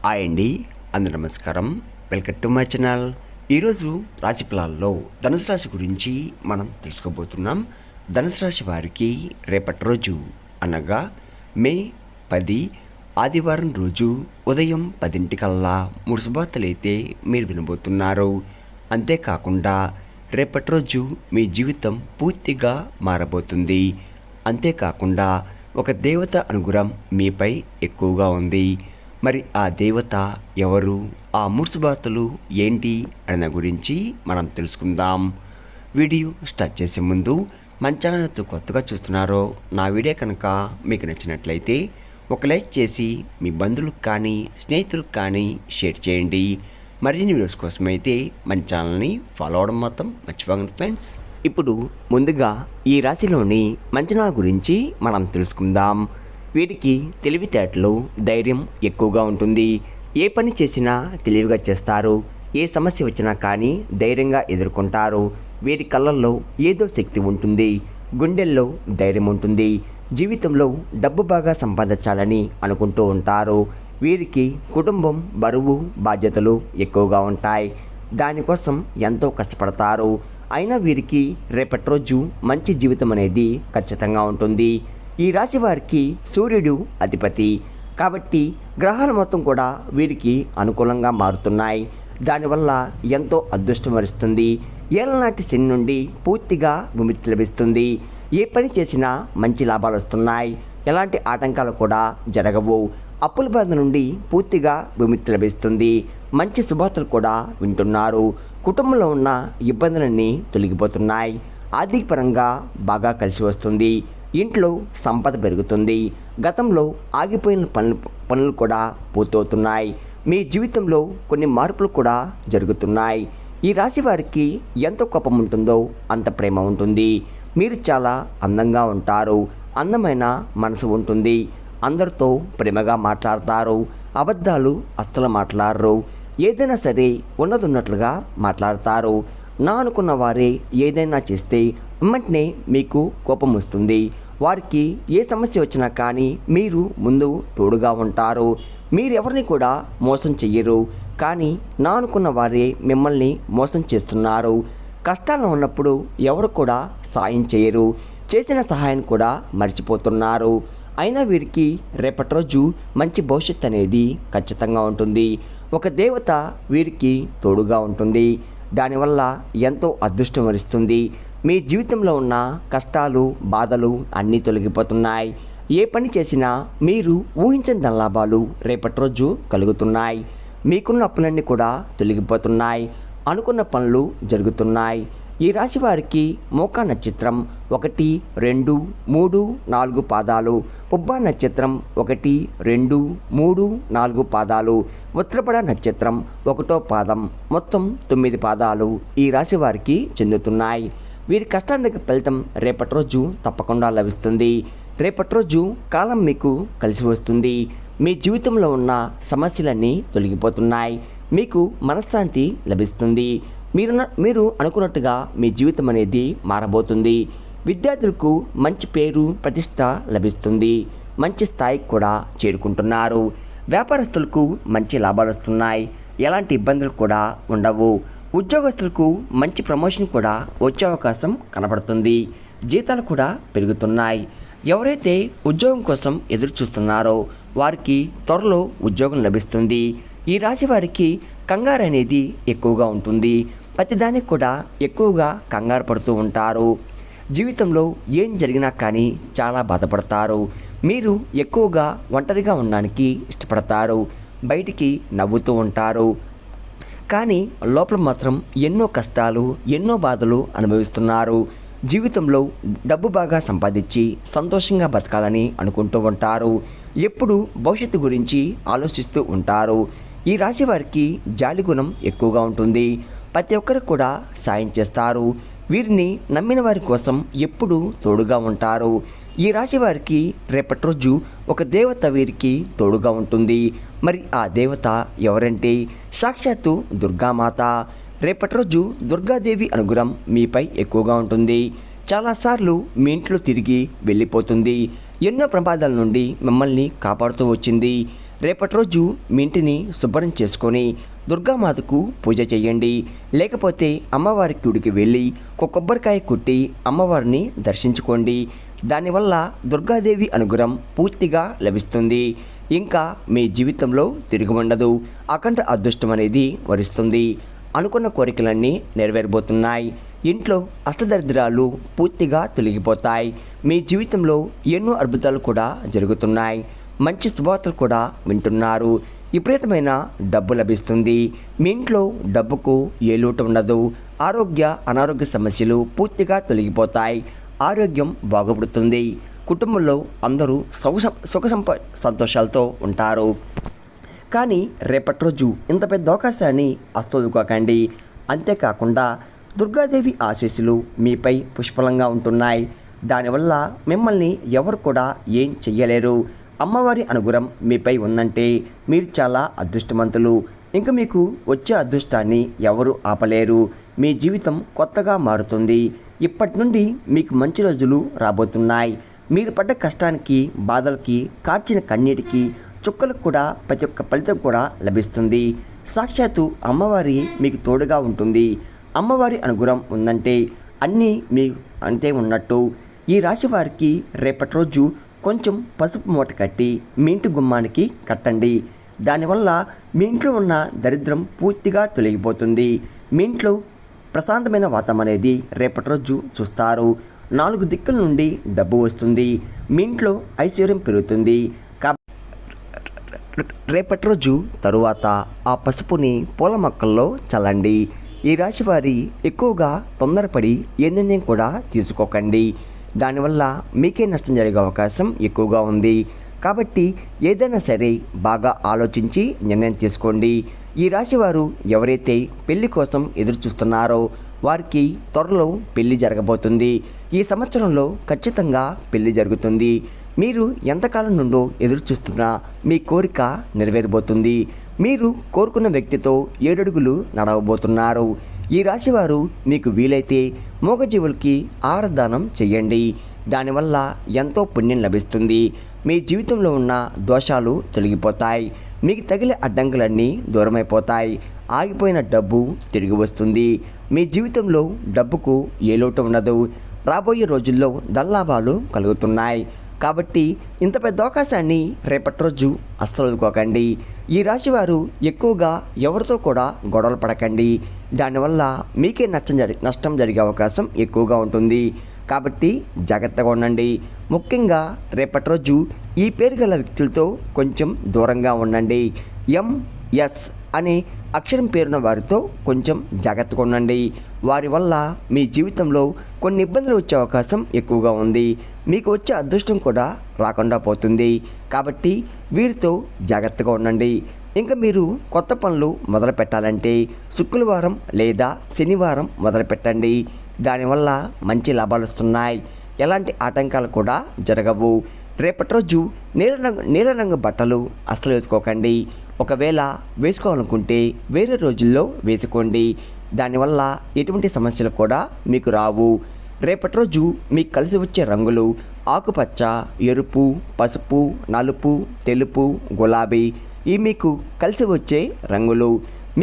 Hi అండి, అందరూ నమస్కారం. Welcome to my channel. ఈరోజు రాశి ఫలాల్లో ధనుసు రాశి గురించి మనం తెలుసుకోబోతున్నాం. ధనుసు రాశి వారికి రేపటి రోజు అనగా మే 10 ఆదివారం రోజు ఉదయం 10 3 శుభవార్తలు అయితే మీరు వినబోతున్నారు. అంతేకాకుండా రేపటి రోజు మీ జీవితం పూర్తిగా మారబోతుంది. అంతేకాకుండా ఒక దేవత అనుగ్రహం మీపై ఎక్కువగా ఉంది. మరి ఆ దేవత ఎవరు, ఆ మూడు శుభవార్తలు ఏంటి అనే గురించి మనం తెలుసుకుందాం. వీడియో స్టార్ట్ చేసే ముందు మన ఛానల్తో కొత్తగా చూస్తున్నారో నా వీడియో కనుక మీకు నచ్చినట్లయితే ఒక లైక్ చేసి మీ బంధువులకు కానీ స్నేహితులకు కానీ షేర్ చేయండి. మరిన్ని వీడియోస్ కోసమైతే మన ఛానల్ని ఫాలో అవడం మాత్రం మర్చిపోకండి ఫ్రెండ్స్. ఇప్పుడు ముందుగా ఈ రాశిలోని మంచనా గురించి మనం తెలుసుకుందాం. వీరికి తెలివితేటలు, ధైర్యం ఎక్కువగా ఉంటుంది. ఏ పని చేసినా తెలివిగా చేస్తారు. ఏ సమస్య వచ్చినా కానీ ధైర్యంగా ఎదుర్కొంటారు. వీరి కళ్ళల్లో ఏదో శక్తి ఉంటుంది. గుండెల్లో ధైర్యం ఉంటుంది. జీవితంలో డబ్బు బాగా సంపాదించాలని అనుకుంటూ ఉంటారు. వీరికి కుటుంబం, బరువు, బాధ్యతలు ఎక్కువగా ఉంటాయి. దానికోసం ఎంతో కష్టపడతారు. అయినా వీరికి రేపటి రోజు మంచి జీవితం అనేది ఖచ్చితంగా ఉంటుంది. ఈ రాశి వారికి సూర్యుడు అధిపతి కాబట్టి గ్రహాలు మొత్తం కూడా వీరికి అనుకూలంగా మారుతున్నాయి. దానివల్ల ఎంతో అదృష్టం వరిస్తుంది. ఏళ్ళనాటి శని నుండి పూర్తిగా విముక్తి లభిస్తుంది. ఏ పని చేసినా మంచి లాభాలు వస్తున్నాయి. ఎలాంటి ఆటంకాలు కూడా జరగవు. అప్పుల బాధ నుండి పూర్తిగా విముక్తి లభిస్తుంది. మంచి శుభార్తలు కూడా వింటున్నారు. కుటుంబంలో ఉన్న ఇబ్బందులన్నీ తొలగిపోతున్నాయి. ఆర్థికపరంగా బాగా కలిసి వస్తుంది. ఇంట్లో సంపద పెరుగుతుంది. గతంలో ఆగిపోయిన పనులు కూడా పూర్తవుతున్నాయి. మీ జీవితంలో కొన్ని మార్పులు కూడా జరుగుతున్నాయి. ఈ రాశి వారికి ఎంత కోపం ఉంటుందో అంత ప్రేమ ఉంటుంది. మీరు చాలా అందంగా ఉంటారు. అందమైన మనసు ఉంటుంది. అందరితో ప్రేమగా మాట్లాడతారు. అబద్ధాలు అస్సలు మాట్లాడరు. ఏదైనా సరే ఉన్నట్లుగా మాట్లాడతారు. నా అనుకున్న వారే ఏదైనా చేస్తే వెంటనే మీకు కోపం వస్తుంది. వారికి ఏ సమస్య వచ్చినా కానీ మీరు ముందు తోడుగా ఉంటారు. మీరు ఎవరిని కూడా మోసం చెయ్యరు. కానీ నా అనుకున్న వారే మిమ్మల్ని మోసం చేస్తున్నారు. కష్టాల్లో ఉన్నప్పుడు ఎవరు కూడా సాయం చేయరు. చేసిన సహాయం కూడా మర్చిపోతున్నారు. అయినా వీరికి రేపటి రోజు మంచి భవిష్యత్తు అనేది ఖచ్చితంగా ఉంటుంది. ఒక దేవత వీరికి తోడుగా ఉంటుంది. దానివల్ల ఎంతో అదృష్టం వరిస్తుంది. మీ జీవితంలో ఉన్న కష్టాలు, బాధలు అన్నీ తొలగిపోతున్నాయి. ఏ పని చేసినా మీరు ఊహించని ధనలాభాలు రేపటి రోజు కలుగుతున్నాయి. మీకున్న అప్పులన్నీ కూడా తొలగిపోతున్నాయి. అనుకున్న పనులు జరుగుతున్నాయి. ఈ రాశి వారికి మోకా నక్షత్రం 1, 2, 3, 4 పాదాలు, పుబ్బా నక్షత్రం 1, 2, 3, 4 పాదాలు, ఉత్తరపడ నక్షత్రం 1వ పాదం, మొత్తం 9 పాదాలు ఈ రాశి వారికి చెందుతున్నాయి. వీరి కష్టానికి ఫలితం రేపటి రోజు తప్పకుండా లభిస్తుంది. రేపటి రోజు కాలం మీకు కలిసి వస్తుంది. మీ జీవితంలో ఉన్న సమస్యలన్నీ తొలగిపోతున్నాయి. మీకు మనశ్శాంతి లభిస్తుంది. మీరు అనుకున్నట్టుగా మీ జీవితం అనేది మారబోతుంది. విద్యార్థులకు మంచి పేరు, ప్రతిష్ట లభిస్తుంది. మంచి స్థాయికి కూడా చేరుకుంటున్నారు. వ్యాపారస్తులకు మంచి లాభాలు వస్తున్నాయి. ఎలాంటి ఇబ్బందులు కూడా ఉండవు. ఉద్యోగస్తులకు మంచి ప్రమోషన్ కూడా వచ్చే అవకాశం కనబడుతుంది. జీతాలు కూడా పెరుగుతున్నాయి. ఎవరైతే ఉద్యోగం కోసం ఎదురు చూస్తున్నారో వారికి త్వరలో ఉద్యోగం లభిస్తుంది. ఈ రాశి వారికి కంగారు అనేది ఎక్కువగా ఉంటుంది. ప్రతిదానికి కూడా ఎక్కువగా కంగారు పడుతూ ఉంటారు. జీవితంలో ఏం జరిగినా కానీ చాలా బాధపడతారు. మీరు ఎక్కువగా ఒంటరిగా ఉండడానికి ఇష్టపడతారు. బయటికి నవ్వుతూ ఉంటారు. కానీ లోపల మాత్రం ఎన్నో కష్టాలు, ఎన్నో బాధలు అనుభవిస్తున్నారు. జీవితంలో డబ్బు బాగా సంపాదించి సంతోషంగా బతకాలని అనుకుంటూ ఉంటారు. ఎప్పుడు భవిష్యత్తు గురించి ఆలోచిస్తూ ఉంటారు. ఈ రాశి వారికి జాలి గుణం ఎక్కువగా ఉంటుంది. ప్రతి ఒక్కరికి కూడా సాయం చేస్తారు. వీరిని నమ్మిన వారి కోసం ఎప్పుడూ తోడుగా ఉంటారు. ఈ రాశి వారికి రేపటి రోజు ఒక దేవత వీరికి తోడుగా ఉంటుంది. మరి ఆ దేవత ఎవరంటే సాక్షాత్తు దుర్గామాత. రేపటి రోజు దుర్గాదేవి అనుగ్రహం మీపై ఎక్కువగా ఉంటుంది. చాలాసార్లు మీ ఇంట్లో తిరిగి వెళ్ళిపోతుంది. ఎన్నో ప్రమాదాల నుండి మిమ్మల్ని కాపాడుతూ వచ్చింది. రేపటి రోజు మీ ఇంటిని శుభ్రం చేసుకొని దుర్గామాతకు పూజ చేయండి. లేకపోతే అమ్మవారి గుడికి వెళ్ళి ఒక కొబ్బరికాయ కొట్టి అమ్మవారిని దర్శించుకోండి. దానివల్ల దుర్గాదేవి అనుగ్రహం పూర్తిగా లభిస్తుంది. ఇంకా మీ జీవితంలో తిరిగి ఉండదు. అఖండ అదృష్టం అనేది వరిస్తుంది. అనుకున్న కోరికలన్నీ నెరవేరబోతున్నాయి. ఇంట్లో అష్టదరిద్రాలు పూర్తిగా తొలగిపోతాయి. మీ జీవితంలో ఎన్నో అద్భుతాలు కూడా జరుగుతున్నాయి. మంచి శుభవార్తలు కూడా వింటున్నారు. విపరీతమైన డబ్బు లభిస్తుంది. మీ ఇంట్లో డబ్బుకు ఏ లోటు ఉండదు. అనారోగ్య సమస్యలు పూర్తిగా తొలగిపోతాయి. ఆరోగ్యం బాగుపడుతుంది. కుటుంబంలో అందరూ సంతోషాలతో ఉంటారు. కానీ రేపటి రోజు ఇంత పెద్ద అవకాశాన్ని అస్తోదుకోకండి. అంతేకాకుండా దుర్గాదేవి ఆశీస్సులు మీపై పుష్కలంగా ఉంటున్నాయి. దానివల్ల మిమ్మల్ని ఎవరు కూడా ఏం చెయ్యలేరు. అమ్మవారి అనుగ్రహం మీపై ఉందంటే మీరు చాలా అదృష్టవంతులు. ఇంక మీకు వచ్చే అదృష్టాన్ని ఎవరు ఆపలేరు. మీ జీవితం కొత్తగా మారుతుంది. ఇప్పటి నుండి మీకు మంచి రోజులు రాబోతున్నాయి. మీరు పడ్డ కష్టానికి, బాధలకి, కార్చిన కన్నీటికి, చుక్కలకు కూడా ప్రతి ఒక్క ఫలితం కూడా లభిస్తుంది. సాక్షాత్తు అమ్మవారి మీకు తోడుగా ఉంటుంది. అమ్మవారి అనుగ్రహం ఉందంటే అన్నీ మీ అంతే ఉన్నట్టు. ఈ రాశి వారికి రేపటి రోజు కొంచెం పసుపు మూట కట్టి మీ ఇంటి గుమ్మానికి కట్టండి. దానివల్ల మీ ఇంట్లో ఉన్న దరిద్రం పూర్తిగా తొలగిపోతుంది. మీ ఇంట్లో ప్రశాంతమైన వాతావరణం అనేది రేపటి రోజు చూస్తారు. 4 దిక్కుల నుండి డబ్బు వస్తుంది. మీ ఇంట్లో ఐశ్వర్యం పెరుగుతుంది. రేపటి రోజు తరువాత ఆ పసుపుని పూల మొక్కల్లో చల్లండి. ఈ రాశి వారి ఎక్కువగా తొందరపడి ఏ నిర్ణయం కూడా తీసుకోకండి. దానివల్ల మీకే నష్టం జరిగే అవకాశం ఎక్కువగా ఉంది. కాబట్టి ఏదైనా సరే బాగా ఆలోచించి నిర్ణయం తీసుకోండి. ఈ రాశివారు ఎవరైతే పెళ్లి కోసం ఎదురు చూస్తున్నారో వారికి త్వరలో పెళ్లి జరగబోతుంది. ఈ సంవత్సరంలో ఖచ్చితంగా పెళ్లి జరుగుతుంది. మీరు ఎంతకాలం నుండో ఎదురు చూస్తున్నా మీ కోరిక నెరవేరబోతుంది. మీరు కోరుకున్న వ్యక్తితో 7 అడుగులు నడవబోతున్నారు. ఈ రాశివారు మీకు వీలైతే మూగజీవులకి ఆహారదానం చెయ్యండి. దానివల్ల ఎంతో పుణ్యం లభిస్తుంది. మీ జీవితంలో ఉన్న దోషాలు తొలగిపోతాయి. మీకు తగిలే అడ్డంకులన్నీ దూరమైపోతాయి. ఆగిపోయిన డబ్బు తిరిగి వస్తుంది. మీ జీవితంలో డబ్బుకు ఏ లోటు ఉండదు. రాబోయే రోజుల్లో ధనలాభాలు కలుగుతున్నాయి. కాబట్టి ఇంత పెద్ద అవకాశాన్ని రేపటి రోజు అస్సలు వదులుకోకండి. ఈ రాశివారు ఎక్కువగా ఎవరితో కూడా గొడవలు పడకండి. దానివల్ల మీకే నష్టం జరిగే అవకాశం ఎక్కువగా ఉంటుంది. కాబట్టి జాగ్రత్తగా ఉండండి. ముఖ్యంగా రేపటి రోజు ఈ పేరు గల వ్యక్తులతో కొంచెం దూరంగా ఉండండి. ఎంఎస్ అనే అక్షరం పేరున్న వారితో కొంచెం జాగ్రత్తగా ఉండండి. వారి వల్ల మీ జీవితంలో కొన్ని ఇబ్బందులు వచ్చే అవకాశం ఎక్కువగా ఉంది. మీకు వచ్చే అదృష్టం కూడా రాకుండా పోతుంది. కాబట్టి వీరితో జాగ్రత్తగా ఉండండి. ఇంకా మీరు కొత్త పనులు మొదలు పెట్టాలంటే శుక్రవారం లేదా శనివారం మొదలు పెట్టండి. దానివల్ల మంచి లాభాలు వస్తున్నాయి. ఎలాంటి ఆటంకాలు కూడా జరగవు. రేపటి రోజు నీలరంగు బట్టలు అస్సలు వేసుకోకండి. ఒకవేళ వేసుకోవాలనుకుంటే వేరే రోజుల్లో వేసుకోండి. దానివల్ల ఎటువంటి సమస్యలు కూడా మీకు రావు. రేపటి రోజు మీకు కలిసి వచ్చే రంగులు ఆకుపచ్చ, ఎరుపు, పసుపు, నలుపు, తెలుపు, గులాబీ. ఇవి మీకు కలిసి వచ్చే రంగులు.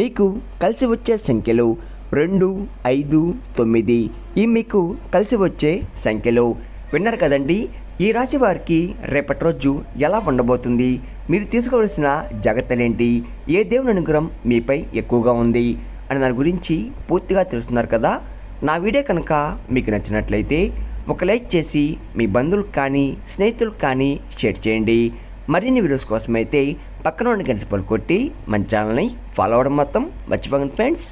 మీకు కలిసి వచ్చే సంఖ్యలు 2, 5, 9. ఇవి మీకు కలిసి వచ్చే సంఖ్యలు. విన్నారు కదండి. ఈ రాశి వారికి రేపటి రోజు ఎలా ఉండబోతుంది, మీరు తీసుకోవాల్సిన జాగ్రత్తలేంటి, ఏ దేవుని అనుగ్రహం మీపై ఎక్కువగా ఉంది అని దాని గురించి పూర్తిగా తెలుస్తున్నారు కదా. నా వీడియో కనుక మీకు నచ్చినట్లయితే ఒక లైక్ చేసి మీ బంధువులకు కానీ స్నేహితులకు కానీ షేర్ చేయండి. మరిన్ని వీడియోస్ కోసమైతే పక్కన ఉన్న గంట సింబల్ కొట్టి మన ఛానల్ని ఫాలో అవ్వడం మొత్తం మర్చిపోకండి ఫ్రెండ్స్.